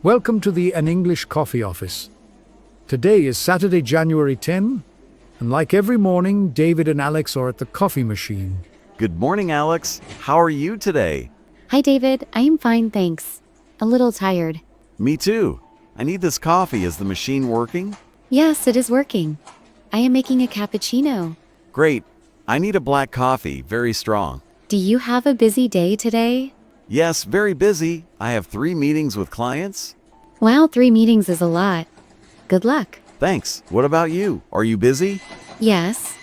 Welcome to the An English Coffee Office. Today is Saturday, January 10, and like every morning, David and Alex are at the coffee machine. Good morning, Alex. How are you today? Hi, David. I am fine, thanks. A little tired. Me too. I need this coffee. Is the machine working? Yes, it is working. I am making a cappuccino. Great. I need a black coffee, very strong. Do you have a busy day today? Yes, very busy. I have 3 meetings with clients. Wow, 3 meetings is a lot. Good luck. Thanks. What about you? Are you busy? Yes.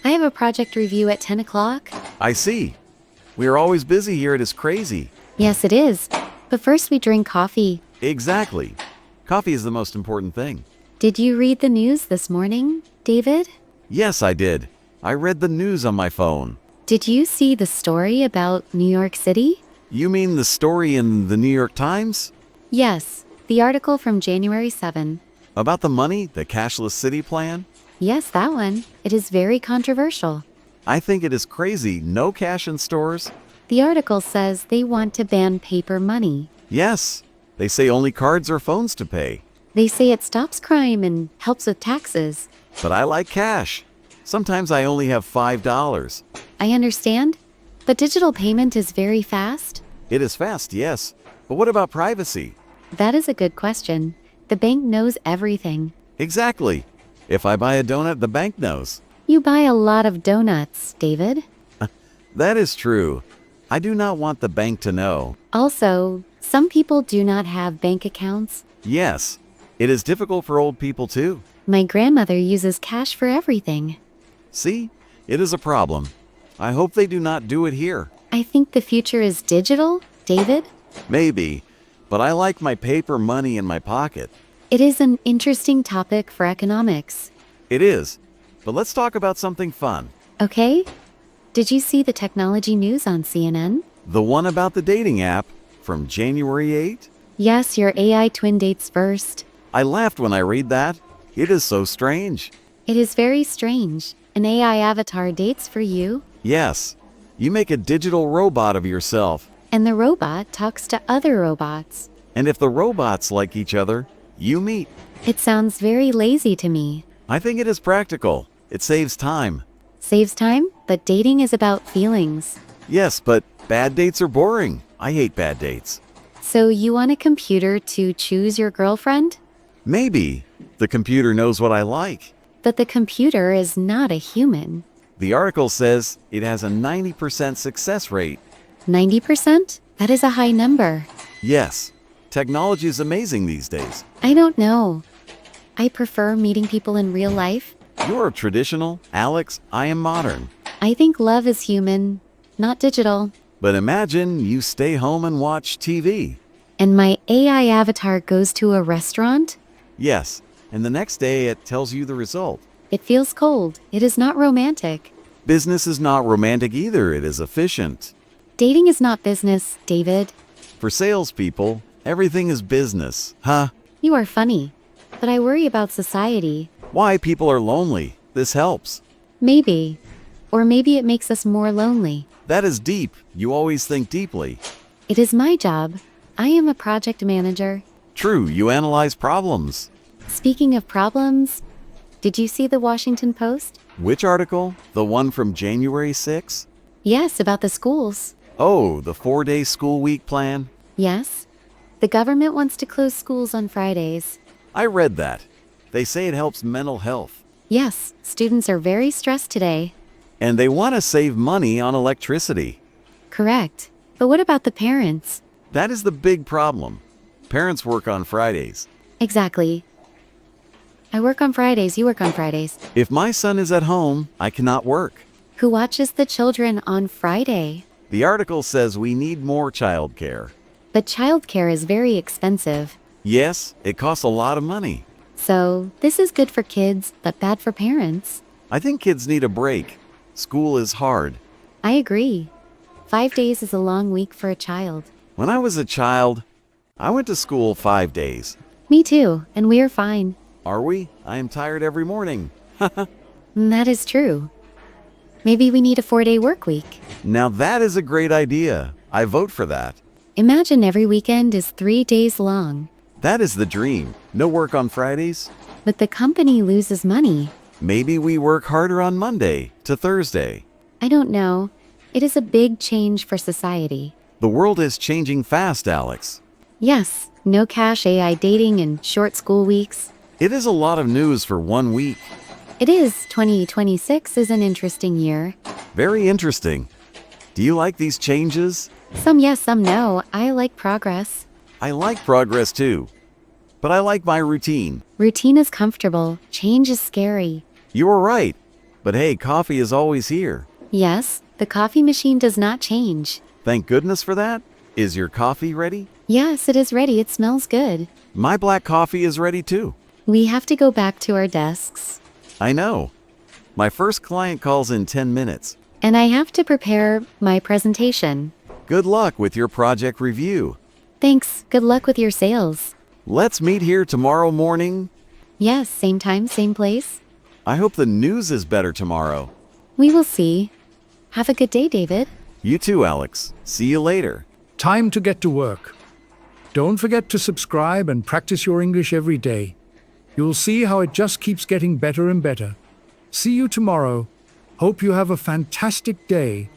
I have a project review at 10 o'clock. I see. We are always busy here. It is crazy. Yes, it is. But first we drink coffee. Exactly. Coffee is the most important thing. Did you read the news this morning, David? Yes, I did. I read the news on my phone. Did you see the story about New York City? You mean the story in the New York Times? Yes, the article from January 7. About the money, the cashless city plan? Yes, that one. It is very controversial. I think it is crazy. No cash in stores? The article says they want to ban paper money. Yes. They say only cards or phones to pay. They say it stops crime and helps with taxes. But I like cash. Sometimes I only have $5. I understand, but digital payment is very fast. It is fast, yes. But what about privacy? That is a good question. The bank knows everything. Exactly. If I buy a donut, the bank knows. You buy a lot of donuts, David. That is true. I do not want the bank to know. Also, some people do not have bank accounts. Yes. It is difficult for old people too. My grandmother uses cash for everything. See? It is a problem. I hope they do not do it here. I think the future is digital, David. Maybe. But I like my paper money in my pocket. It is an interesting topic for economics. It is. But let's talk about something fun. Okay? Did you see the technology news on CNN? The one about the dating app from January 8? Yes, your AI twin dates first. I laughed when I read that. It is so strange. It is very strange. An AI avatar dates for you, Yes. You make a digital robot of yourself. and the robot talks to other robots. And if the robots like each other, you meet. It sounds very lazy to me. I think it is practical. It saves time. Saves time, but dating is about feelings. Yes, but bad dates are boring. I hate bad dates. So you want a computer to choose your girlfriend? Maybe. The computer knows what I like. But the computer is not a human. The article says it has a 90% success rate. 90%? That is a high number. Yes. Technology is amazing these days. I don't know. I prefer meeting people in real life. You're traditional, Alex. I am modern. I think love is human, not digital. But imagine you stay home and watch TV. And my AI avatar goes to a restaurant? Yes. And the next day it tells you the result. It feels cold. It is not romantic. Business is not romantic either. It is efficient. Dating is not business, David. For salespeople, everything is business. Huh? You are funny. But I worry about society. Why people are lonely. This helps. Maybe. Or maybe it makes us more lonely. That is deep. You always think deeply. It is my job. I am a project manager. True, you analyze problems. Speaking of problems, did you see the Washington Post? Which article? The one from January 6? Yes, about the schools. Oh, the 4-day school week plan? Yes. The government wants to close schools on Fridays. I read that. They say it helps mental health. Yes, students are very stressed today. And they want to save money on electricity. Correct. But what about the parents? That is the big problem. Parents work on Fridays. Exactly. I work on Fridays, you work on Fridays. If my son is at home, I cannot work. Who watches the children on Friday? The article says we need more childcare. But childcare is very expensive. Yes, it costs a lot of money. So, this is good for kids, but bad for parents. I think kids need a break. School is hard. I agree. 5 days is a long week for a child. When I was a child, I went to school 5 days. Me too, and we are fine. Are we? I am tired every morning. That is true. Maybe we need a 4-day work week. Now that is a great idea. I vote for that. Imagine every weekend is 3 days long. That is the dream. No work on Fridays? But the company loses money. Maybe we work harder on Monday to Thursday. I don't know. It is a big change for society. The world is changing fast, Alex. Yes, no cash AI dating and short school weeks. It is a lot of news for 1 week. It is 2026 is an interesting year. Very interesting. Do you like these changes? Some yes, some no. I like progress. I like progress too. But I like my routine. Routine is comfortable. Change is scary. You are right. But hey, coffee is always here. Yes, the coffee machine does not change. Thank goodness for that. Is your coffee ready? Yes, it is ready. It smells good. My black coffee is ready too. We have to go back to our desks. I know. My first client calls in 10 minutes. And I have to prepare my presentation. Good luck with your project review. Thanks. Good luck with your sales. Let's meet here tomorrow morning. Yes, same time, same place. I hope the news is better tomorrow. We will see. Have a good day, David. You too, Alex. See you later. Time to get to work. Don't forget to subscribe and practice your English every day. You'll see how it just keeps getting better and better. See you tomorrow. Hope you have a fantastic day.